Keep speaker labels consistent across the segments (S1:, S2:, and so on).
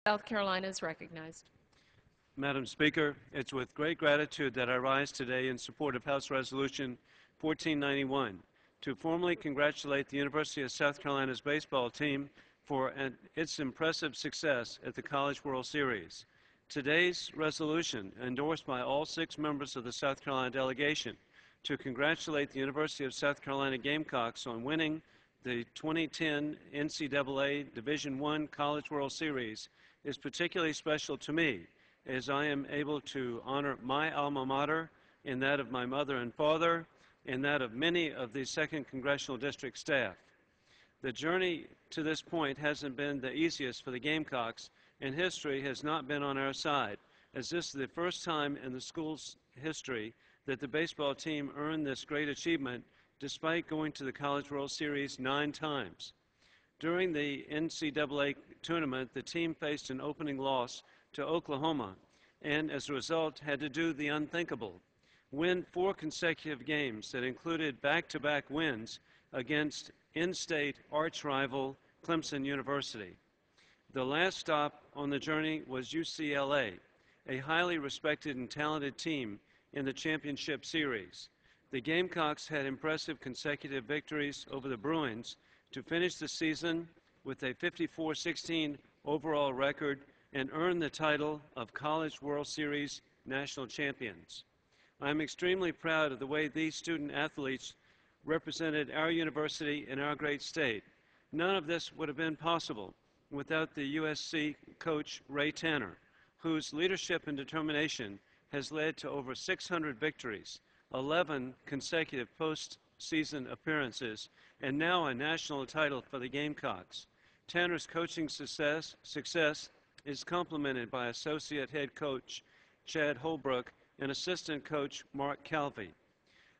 S1: South Carolina is recognized.
S2: Madam Speaker, it's with great gratitude that I rise today in support of House Resolution 1491 to formally congratulate the University of South Carolina's baseball team for its impressive success at the College World Series. Today's resolution, endorsed by all 6 members of the South Carolina delegation, to congratulate the University of South Carolina Gamecocks on winning the 2010 NCAA Division I College World Series is particularly special to me, as I am able to honor my alma mater and that of my mother and father and that of many of the 2nd Congressional District staff. The journey to this point hasn't been the easiest for the Gamecocks, and history has not been on our side, as this is the first time in the school's history that the baseball team earned this great achievement despite going to the College World Series 9 times. During the NCAA tournament, the team faced an opening loss to Oklahoma, and as a result had to do the unthinkable, win 4 consecutive games that included back-to-back wins against in-state arch-rival Clemson University. The last stop on the journey was UCLA, a highly respected and talented team in the championship series. The Gamecocks had impressive consecutive victories over the Bruins to finish the season with a 54-16 overall record and earn the title of College World Series national champions. I'm extremely proud of the way these student athletes represented our university and our great state. None of this would have been possible without the USC coach Ray Tanner, whose leadership and determination has led to over 600 victories, 11 consecutive postseason appearances, and now a national title for the Gamecocks. Tanner's coaching success is complemented by associate head coach Chad Holbrook and assistant coach Mark Calvey.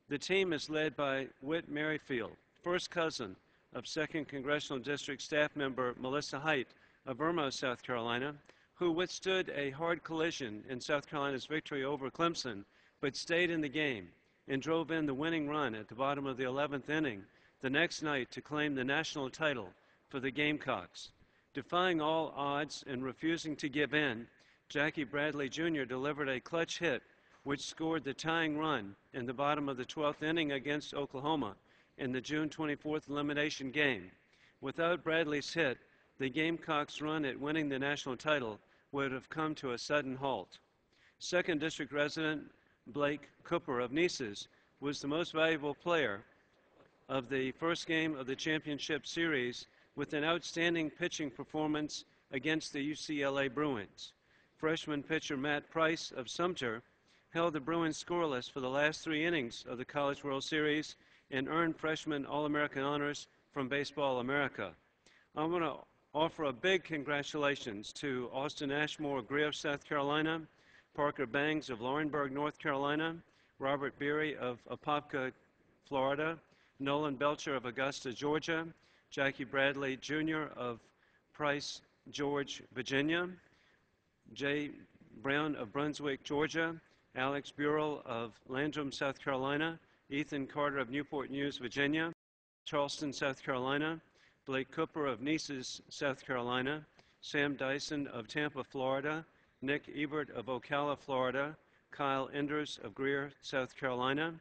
S2: The team is led by Whit Merrifield, first cousin of 2nd Congressional District staff member Melissa Height of Irmo, South Carolina, who withstood a hard collision in South Carolina's victory over Clemson, but stayed in the game and drove in the winning run at the bottom of the 11th inning the next night to claim the national title for the Gamecocks. Defying all odds and refusing to give in, Jackie Bradley Jr. delivered a clutch hit which scored the tying run in the bottom of the 12th inning against Oklahoma in the June 24th elimination game. Without Bradley's hit, the Gamecocks' run at winning the national title would have come to a sudden halt. 2nd District resident Blake Cooper of Nices was the most valuable player of the first game of the championship series with an outstanding pitching performance against the UCLA Bruins. Freshman pitcher Matt Price of Sumter held the Bruins scoreless for the last 3 innings of the College World Series and earned freshman All-American honors from Baseball America. I want to offer a big congratulations to Austin Ashmore of Greer, South Carolina, Parker Bangs of Laurinburg, North Carolina, Robert Beery of Apopka, Florida, Nolan Belcher of Augusta, Georgia, Jackie Bradley Jr. of Price, George, Virginia, Jay Brown of Brunswick, Georgia, Alex Burrell of Landrum, South Carolina, Ethan Carter of Newport News, Virginia, Charleston, South Carolina, Blake Cooper of Nices, South Carolina, Sam Dyson of Tampa, Florida, Nick Ebert of Ocala, Florida, Kyle Enders of Greer, South Carolina,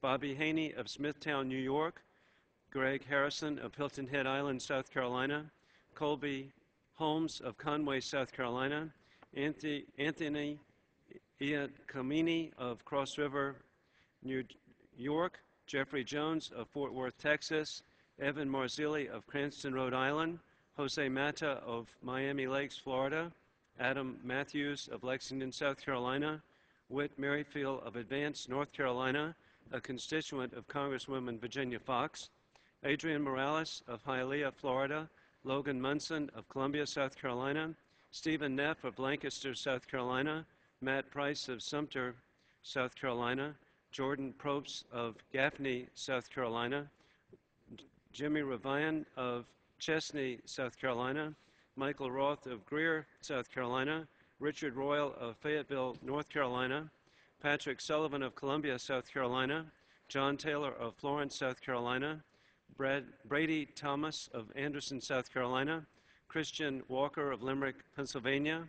S2: Bobby Haney of Smithtown, New York, Greg Harrison of Hilton Head Island, South Carolina, Colby Holmes of Conway, South Carolina, Anthony Iacomini of Cross River, New York, Jeffrey Jones of Fort Worth, Texas, Evan Marzilli of Cranston, Rhode Island, Jose Mata of Miami Lakes, Florida, Adam Matthews of Lexington, South Carolina, Whit Merrifield of Advance, North Carolina, a constituent of Congresswoman Virginia Fox, Adrian Morales of Hialeah, Florida, Logan Munson of Columbia, South Carolina, Stephen Neff of Lancaster, South Carolina, Matt Price of Sumter, South Carolina, Jordan Probst of Gaffney, South Carolina, Jimmy Revian of Chesney, South Carolina, Michael Roth of Greer, South Carolina, Richard Royal of Fayetteville, North Carolina, Patrick Sullivan of Columbia, South Carolina, John Taylor of Florence, South Carolina, Brady Thomas of Anderson, South Carolina, Christian Walker of Limerick, Pennsylvania,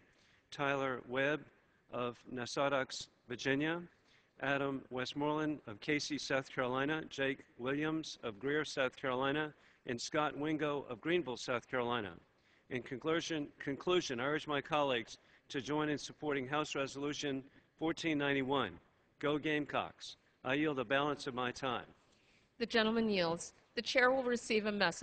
S2: Tyler Webb of Nassaudox, Virginia, Adam Westmoreland of Casey, South Carolina, Jake Williams of Greer, South Carolina, and Scott Wingo of Greenville, South Carolina. In conclusion, I urge my colleagues to join in supporting House Resolution 1491. Go Gamecocks. I yield the balance of my time.
S1: The gentleman yields. The chair will receive a message.